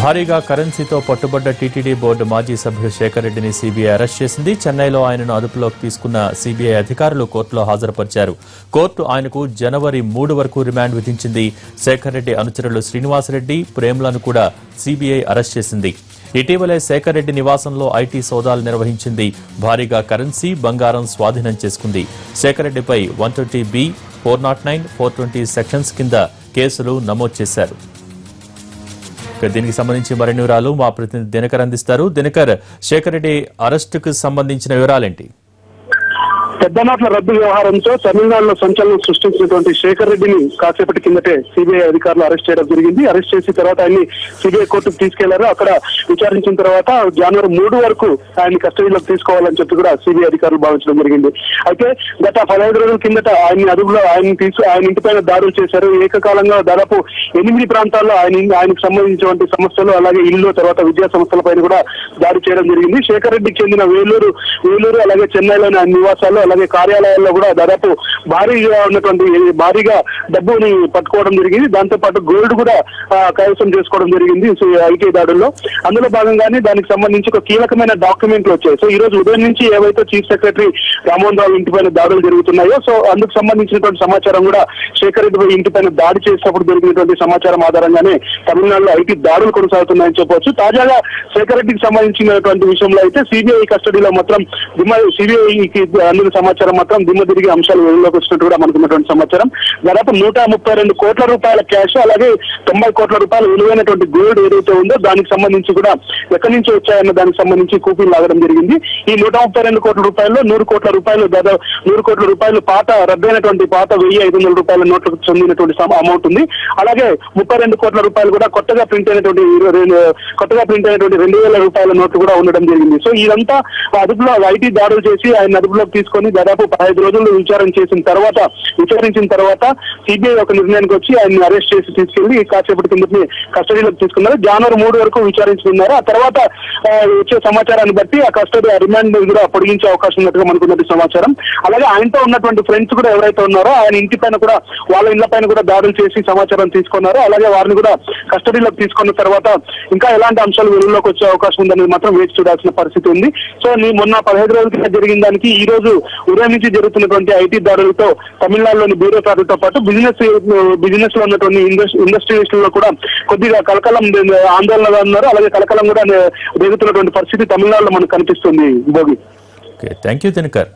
భారీగా కరెన్సీతో పట్టుబడ్డ TTD board మాజీ సభ్యుడు శేఖర్ రెడ్డిని సీబీఐ అరెస్ట్ చేసింది. చెన్నైలో ఆయనను అదుపులోకి తీసుకున్న సీబీఐ అధికారులు కోర్టులో హాజరుపరిచారు. కోర్టు ఆయనకు జనవరి 3 వరకు రిమాండ్ విధించింది. శేఖర్ రెడ్డి అనుచరులు శ్రీనివాసరెడ్డి, ప్రేమ్లను కూడా సీబీఐ అరెస్ట్ చేసింది. ఇటీవలే శేఖర్ రెడ్డి నివాసంలో ఐటీ సోదాలు నిర్వహించింది. భారీగా కరెన్సీ, బంగారం స్వాధీనం చేసుకుంది. శేఖర్ రెడ్డిపై 120B, 409, 420 సెక్షన్స్ కింద కేసులు నమోదు చేశారు. దీనికి సంబంధించి మరిన్ని వివరాలు మా ప్రతినిధి దినకర్ అందిస్తారు. దినకర్, శేఖర్ రెడ్డి అరెస్టుకు సంబంధించిన వివరాలేంటి? పెద్ద నోట్ల రద్దు వ్యవహారంతో తమిళనాడులో సంచలనం సృష్టించినటువంటి శేఖర్ రెడ్డిని కాసేపటి కిందటే సిబిఐ అధికారులు అరెస్ట్ చేయడం జరిగింది. అరెస్ట్ చేసిన తర్వాత ఆయన్ని సిబిఐ కోర్టుకు తీసుకెళ్లారు. అక్కడ విచారించిన తర్వాత జనవరి 3 వరకు ఆయన్ని కస్టడీలోకి తీసుకోవాలని చెప్పి కూడా సిబిఐ అధికారులు భావించడం జరిగింది. అయితే గత 15 రోజుల కిందట ఆయన ఇంటిపైన దాడులు చేశారు. ఏకకాలంగా దాదాపు 8 ప్రాంతాల్లో ఆయనకు సంబంధించినటువంటి సంస్థలు, అలాగే ఇల్లు, తర్వాత విద్యా సంస్థలపైన కూడా దాడి చేయడం జరిగింది. శేఖర్ రెడ్డికి చెందిన వేలూరు అలాగే చెన్నైలోని ఆయన నివాసాలు, అలాగే కార్యాలయాల్లో కూడా దాదాపు భారీగా డబ్బుని పట్టుకోవడం జరిగింది. దాంతో పాటు గోల్డ్ కూడా కైవసం చేసుకోవడం జరిగింది ఐటీ దాడుల్లో. అందులో భాగంగానే దానికి సంబంధించి ఒక కీలకమైన డాక్యుమెంట్లు వచ్చాయి. సో ఈ రోజు ఉదయం నుంచి ఏవైతే చీఫ్ సెక్రటరీ రామ్మోహన్ రావు ఇంటిపైన దాడులు జరుగుతున్నాయో, సో అందుకు సంబంధించినటువంటి సమాచారం కూడా శేఖర్ రెడ్డి ఇంటిపైన దాడి చేసినప్పుడు దొరికినటువంటి సమాచారం ఆధారంగానే తమిళనాడులో ఐటీ దాడులు కొనసాగుతున్నాయని చెప్పవచ్చు. తాజాగా శేఖర్ రెడ్డికి సంబంధించినటువంటి విషయంలో అయితే సిబిఐ కస్టడీలో మాత్రం సిబిఐకి అందిన సమాచారం మాత్రం దిమ్మ తిరిగి అంశాలు వెలుగులోకి వచ్చినట్టు కూడా మనకున్నటువంటి సమాచారం. దాదాపు 132 కోట్ల రూపాయల క్యాష్, అలాగే 90 కోట్ల రూపాయల విలువైనటువంటి గోల్డ్ ఏదైతే ఉందో దానికి సంబంధించి కూడా ఎక్కడి నుంచి వచ్చాయన్న దానికి సంబంధించి కూపీలు లాగడం జరిగింది. ఈ 132 కోట్ల రూపాయల్లో 100 కోట్ల రూపాయలు, దాదాపు 100 కోట్ల రూపాయలు రద్దయినటువంటి పాత 1500 రూపాయల నోట్లకు చెందినటువంటి అమౌంట్ ఉంది. అలాగే 32 కోట్ల రూపాయలు కూడా కొత్తగా ప్రింట్ అయినటువంటి 2000 రూపాయల నోట్లు కూడా ఉండడం జరిగింది. సో ఇదంతా అదుపులో ఐటీ దాడులు చేసి ఆయన అదుపులోకి తీసుకొని దాదాపు 15 రోజులు విచారించిన తర్వాత సిబిఐ ఒక నిర్ణయానికి వచ్చి ఆయన్ని అరెస్ట్ చేసి తీసుకెళ్లి కాసేపటి కిందకి కస్టడీలోకి తీసుకున్నారు. జనవరి 3 వరకు విచారించుకున్నారు. ఆ తర్వాత వచ్చే సమాచారాన్ని బట్టి ఆ కస్టడీ రిమాండ్ కూడా పొడిగించే అవకాశం ఉన్నట్టుగా మనకున్నటువంటి సమాచారం. అలాగే ఆయనతో ఉన్నటువంటి ఫ్రెండ్స్ కూడా ఎవరైతే ఉన్నారో ఆయన ఇంటి పైన కూడా, వాళ్ళ ఇళ్ల పైన కూడా దాడులు చేసి సమాచారం తీసుకున్నారు. అలాగే వారిని కూడా కస్టడీలోకి తీసుకున్న తర్వాత ఇంకా ఎలాంటి అంశాలు వెలుగులోకి వచ్చే అవకాశం ఉందనేది మాత్రం వేచి చూడాల్సిన పరిస్థితి ఉంది. సో మొన్న 15 రోజుల కింద జరిగిన దానికి ఈ రోజు ఉదయం నుంచి జరుగుతున్నటువంటి ఐటీ దాడులతో తమిళనాడులోని బ్యూరోక్రాట్లతో పాటు బిజినెస్ లో ఉన్నటువంటి ఇండస్ట్రియలిస్టుల్లో కూడా కొద్దిగా కలకలం, ఆందోళనగా ఉన్నారు. అలాగే కలకలం కూడా జరుగుతున్నటువంటి పరిస్థితి తమిళనాడులో మనకు కనిపిస్తుంది. Bhogi, thank you Dinakar.